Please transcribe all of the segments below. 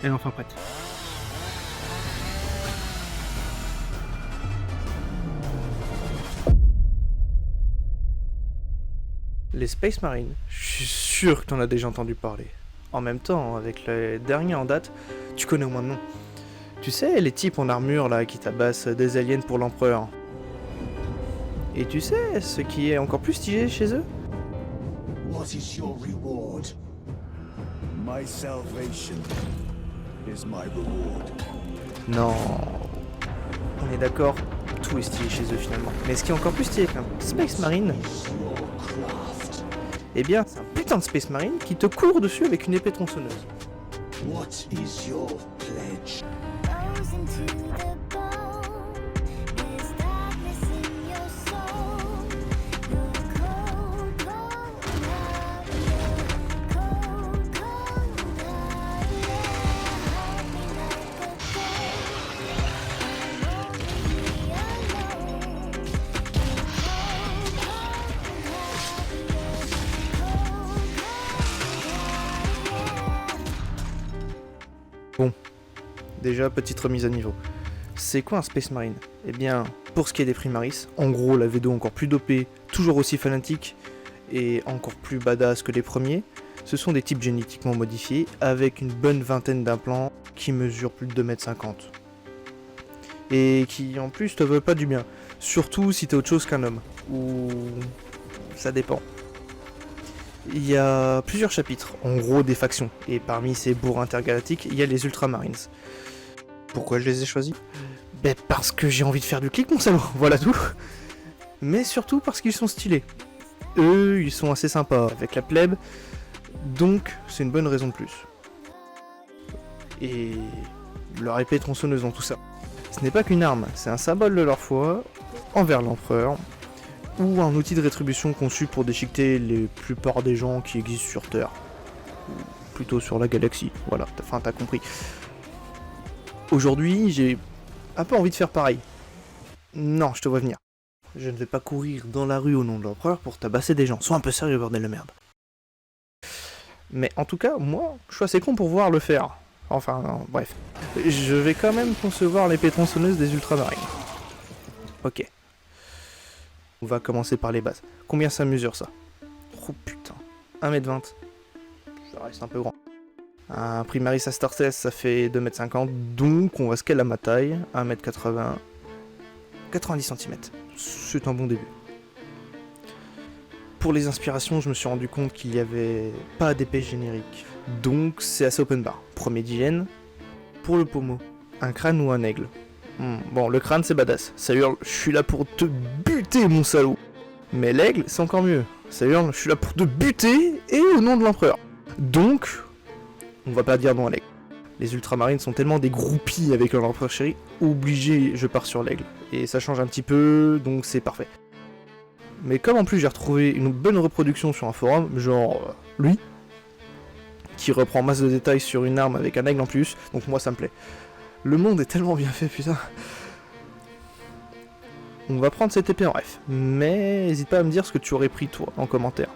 Elle est enfin prête. Les Space Marines, je suis sûr que t'en as déjà entendu parler. En même temps, avec les derniers en date, tu connais au moins de nom. Tu sais, les types en armure là qui tabassent des aliens pour l'empereur. Et tu sais, ce qui est encore plus stylé chez eux? What is your reward? My salvation is my reward. Non. On est d'accord, tout est stylé chez eux finalement. Mais ce qui est encore plus stylé qu'un Space Marine, Your craft. eh bien, c'est un putain de Space Marine qui te court dessus avec une épée tronçonneuse. What is your pledge? Goes into the bone. There's darkness in your soul. You're cold, cold heart. Cold, cold heart. Hold me like a ghost. I won't leave me alone. You're cold, cold heart. Bon, déjà, petite remise à niveau. C'est quoi un Space Marine? Eh bien, pour ce qui est des Primaris, en gros, la V2 encore plus dopée, toujours aussi fanatique et encore plus badass que les premiers, ce sont des types génétiquement modifiés avec une bonne vingtaine d'implants qui mesurent plus de 2,50 m. Et qui en plus te veulent pas du bien, surtout si t'es autre chose qu'un homme, ou ça dépend. Il y a plusieurs chapitres, en gros des factions, et parmi ces bourgs intergalactiques, il y a les Ultramarines. Pourquoi je les ai choisis? Ben parce que j'ai envie de faire du clic mon salaud, voilà tout. Mais surtout parce qu'ils sont stylés. Eux, ils sont assez sympas avec la plèbe, donc c'est une bonne raison de plus. Et leur épée tronçonneuse dans tout ça. Ce n'est pas qu'une arme, c'est un symbole de leur foi envers l'empereur, ou un outil de rétribution conçu pour déchiqueter les plupart des gens qui existent sur Terre. Ou plutôt sur la galaxie, voilà, t'as compris. Aujourd'hui, j'ai un peu envie de faire pareil. Non, je te vois venir. Je ne vais pas courir dans la rue au nom de l'empereur pour tabasser des gens. Sois un peu sérieux, bordel de merde. Mais en tout cas, moi, je suis assez con pour voir le faire. Enfin, non, bref. Je vais quand même concevoir l'épée tronçonneuse des Ultramarines. Ok. On va commencer par les bases. Combien ça mesure ça? Oh putain. 1,20 m. Ça reste un peu grand. Un Primaris Astartes, ça fait 2,50 m, donc on va scaler à ma taille, 1,80 m, 90 cm. C'est un bon début. Pour les inspirations, je me suis rendu compte qu'il n'y avait pas d'épée générique, donc c'est assez open bar. Premier dilemme, pour le pommeau, un crâne ou un aigle? Bon, le crâne c'est badass, ça hurle, je suis là pour te buter mon salaud. Mais l'aigle c'est encore mieux, ça hurle, je suis là pour te buter et au nom de l'empereur. Donc, on va pas dire non à l'aigle. Les Ultramarines sont tellement des groupies avec leur empereur chéri, obligé je pars sur l'aigle. Et ça change un petit peu, donc c'est parfait. Mais comme en plus j'ai retrouvé une bonne reproduction sur un forum, genre lui, qui reprend masse de détails sur une arme avec un aigle en plus, donc moi ça me plaît. Le monde est tellement bien fait, putain. On va prendre cette épée en ref, mais n'hésite pas à me dire ce que tu aurais pris toi en commentaire.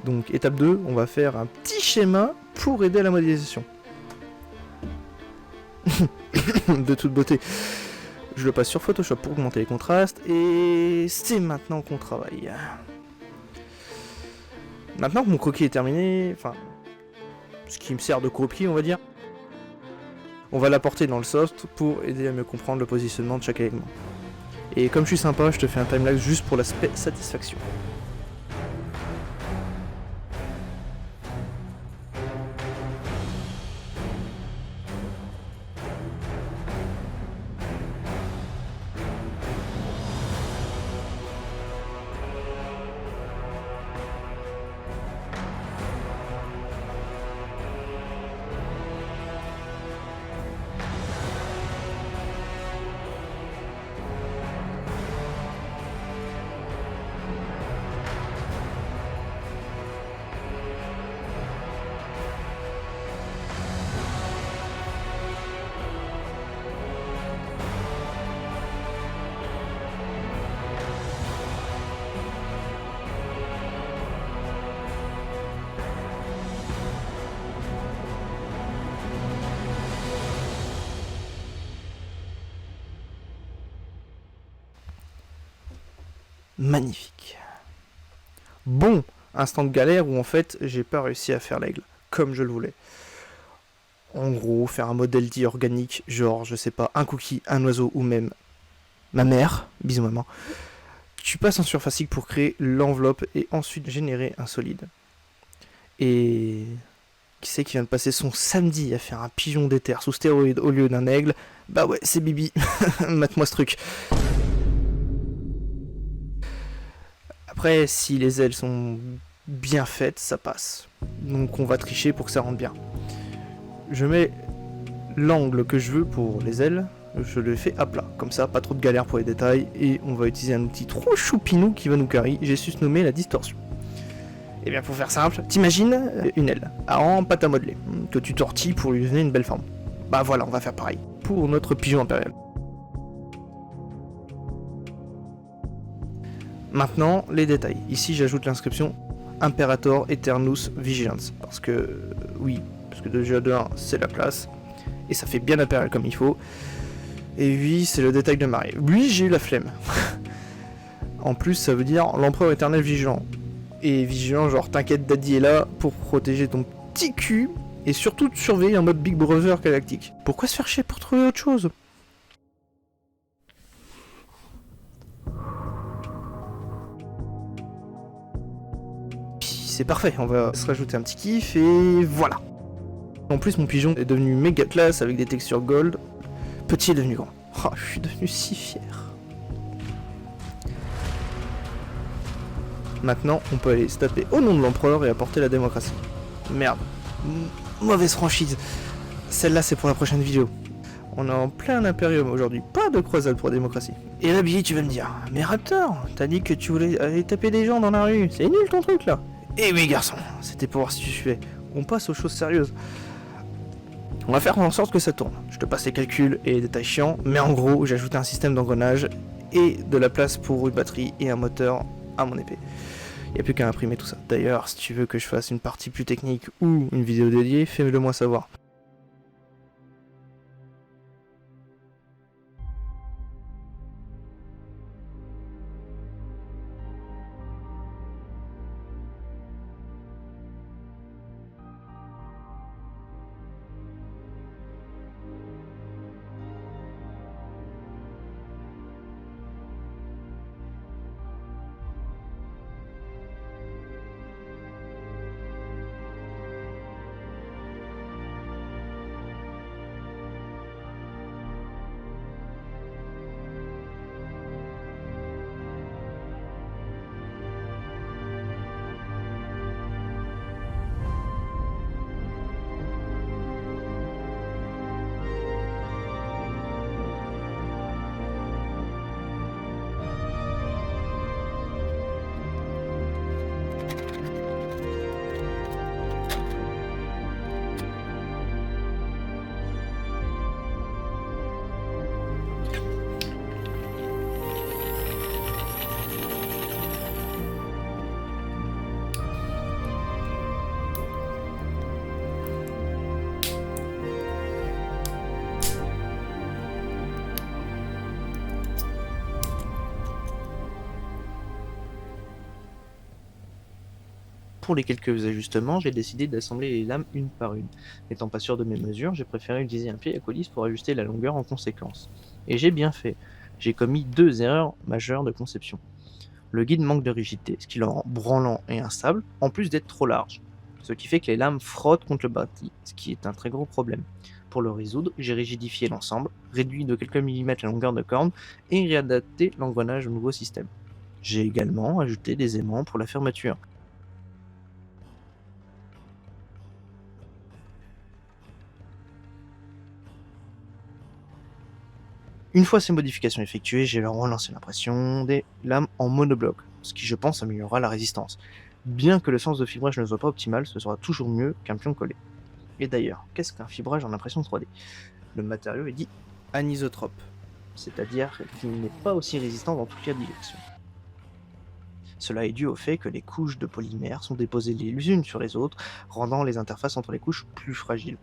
Donc étape 2, on va faire un petit schéma pour aider à la modélisation. De toute beauté. Je le passe sur Photoshop pour augmenter les contrastes, et c'est maintenant qu'on travaille. Maintenant que mon croquis est terminé, enfin, ce qui me sert de copier on va dire, on va l'apporter dans le soft pour aider à mieux comprendre le positionnement de chaque élément. Et comme je suis sympa, je te fais un timelapse juste pour l'aspect satisfaction. magnifique. Bon, instant de galère où en fait j'ai pas réussi à faire l'aigle comme je le voulais. En gros, faire un modèle dit organique, genre je sais pas, un cookie, un oiseau ou même ma mère, bisous maman. Tu passes en surfacique pour créer l'enveloppe et ensuite générer un solide. Et qui c'est qui vient de passer son samedi à faire un pigeon d'éther sous stéroïde au lieu d'un aigle? Bah ouais, c'est Bibi. Mate-moi ce truc. Après, si les ailes sont bien faites, ça passe. Donc on va tricher pour que ça rentre bien. Je mets l'angle que je veux pour les ailes, je le fais à plat. Comme ça, pas trop de galère pour les détails. Et on va utiliser un outil trop choupinou qui va nous carrer. J'ai su se nommer la distorsion. Et bien pour faire simple, t'imagines une aile en pâte à modeler, que tu tortilles pour lui donner une belle forme. Bah voilà, on va faire pareil pour notre pigeon impérial. Maintenant, les détails. Ici, j'ajoute l'inscription Imperator Eternus Vigilance. Parce que, oui, parce que déjà de 1, c'est la classe. Et ça fait bien impérial comme il faut. Et oui, c'est le détail de marée. Oui, j'ai eu la flemme. En plus, ça veut dire l'empereur éternel vigilant. Et vigilant, genre t'inquiète, Daddy est là pour protéger ton petit cul. Et surtout te surveiller en mode Big Brother galactique. Pourquoi se faire chier pour trouver autre chose? C'est parfait, on va se rajouter un petit kiff et voilà. En plus mon pigeon est devenu méga classe avec des textures gold. Petit est devenu grand. Oh, je suis devenu si fier. Maintenant on peut aller se taper au nom de l'empereur et apporter la démocratie. Merde. Mauvaise franchise. Celle-là c'est pour la prochaine vidéo. On est en plein impérium aujourd'hui, pas de croisade pour la démocratie. Et là Billy tu vas me dire, mais Raptor, t'as dit que tu voulais aller taper des gens dans la rue, c'est nul ton truc là. Eh oui garçon, c'était pour voir si tu suivais. On passe aux choses sérieuses. On va faire en sorte que ça tourne. Je te passe les calculs et les détails chiants, mais en gros j'ai ajouté un système d'engrenage et de la place pour une batterie et un moteur à mon épée. Il n'y a plus qu'à imprimer tout ça. D'ailleurs, si tu veux que je fasse une partie plus technique ou une vidéo dédiée, fais-le moi savoir. Pour les quelques ajustements, j'ai décidé d'assembler les lames une par une. N'étant pas sûr de mes mesures, j'ai préféré utiliser un pied à coulisse pour ajuster la longueur en conséquence. Et j'ai bien fait. J'ai commis 2 erreurs majeures de conception. Le guide manque de rigidité, ce qui le rend branlant et instable, en plus d'être trop large. Ce qui fait que les lames frottent contre le bâti, ce qui est un très gros problème. Pour le résoudre, j'ai rigidifié l'ensemble, réduit de quelques millimètres la longueur de corne et réadapté l'engrenage au nouveau système. J'ai également ajouté des aimants pour la fermeture. Une fois ces modifications effectuées, j'ai relancé l'impression des lames en monobloc, ce qui je pense améliorera la résistance. Bien que le sens de fibrage ne soit pas optimal, ce sera toujours mieux qu'un pion collé. Et d'ailleurs, qu'est-ce qu'un fibrage en impression 3D? Le matériau est dit anisotrope, c'est-à-dire qu'il n'est pas aussi résistant dans toutes les directions. Cela est dû au fait que les couches de polymères sont déposées les unes sur les autres, rendant les interfaces entre les couches plus fragiles.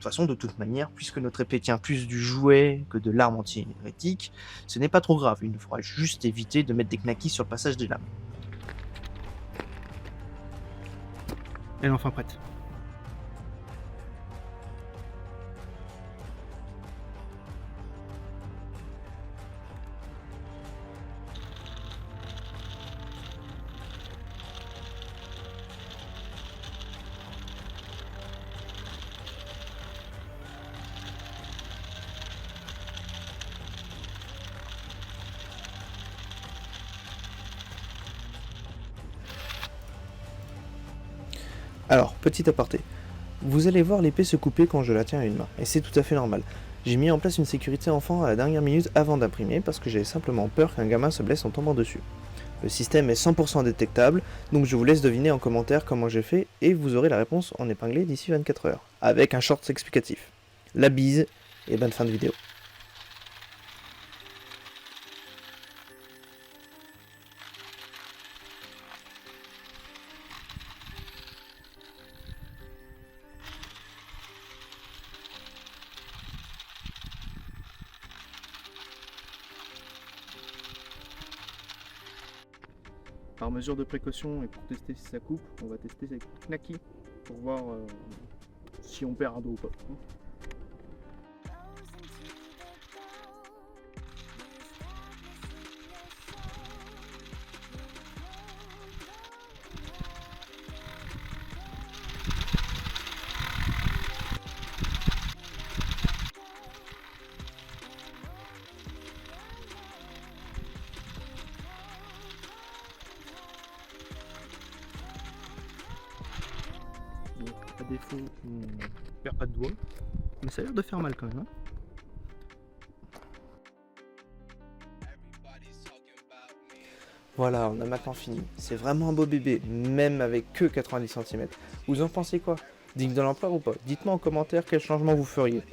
toute façon, de toute manière, puisque notre épée tient plus du jouet que de l'arme anti-hérétique, ce n'est pas trop grave, il nous faudra juste éviter de mettre des knackis sur le passage des lames. Elle est enfin prête. Alors, petit aparté. Vous allez voir l'épée se couper quand je la tiens à une main, et c'est tout à fait normal. J'ai mis en place une sécurité enfant à la dernière minute avant d'imprimer parce que j'avais simplement peur qu'un gamin se blesse en tombant dessus. Le système est 100% détectable, donc je vous laisse deviner en commentaire comment j'ai fait et vous aurez la réponse en épinglé d'ici 24 heures, avec un short explicatif. La bise et bonne fin de vidéo. Par mesure de précaution et pour tester si ça coupe, on va tester avec Knacky pour voir si on perd un dos ou pas. Bon, à défaut, on perd pas de doigt, mais ça a l'air de faire mal quand même. Hein. Voilà, on a maintenant fini. C'est vraiment un beau bébé, même avec que 90 cm. Vous en pensez quoi? Digne de l'empereur ou pas? Dites-moi en commentaire quel changement vous feriez.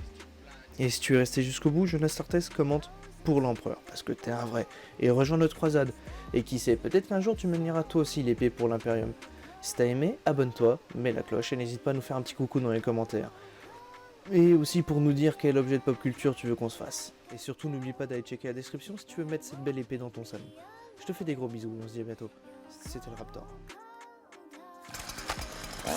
Et si tu es resté jusqu'au bout, Jonas Sartès commente pour l'empereur, parce que t'es un vrai. Et rejoins notre croisade. Et qui sait, peut-être qu'un jour tu manieras toi aussi l'épée pour l'Imperium. Si t'as aimé, abonne-toi, mets la cloche et n'hésite pas à nous faire un petit coucou dans les commentaires. Et aussi pour nous dire quel objet de pop culture tu veux qu'on se fasse. Et surtout n'oublie pas d'aller checker la description si tu veux mettre cette belle épée dans ton salon. Je te fais des gros bisous et on se dit à bientôt. C'était le Raptor. Oh,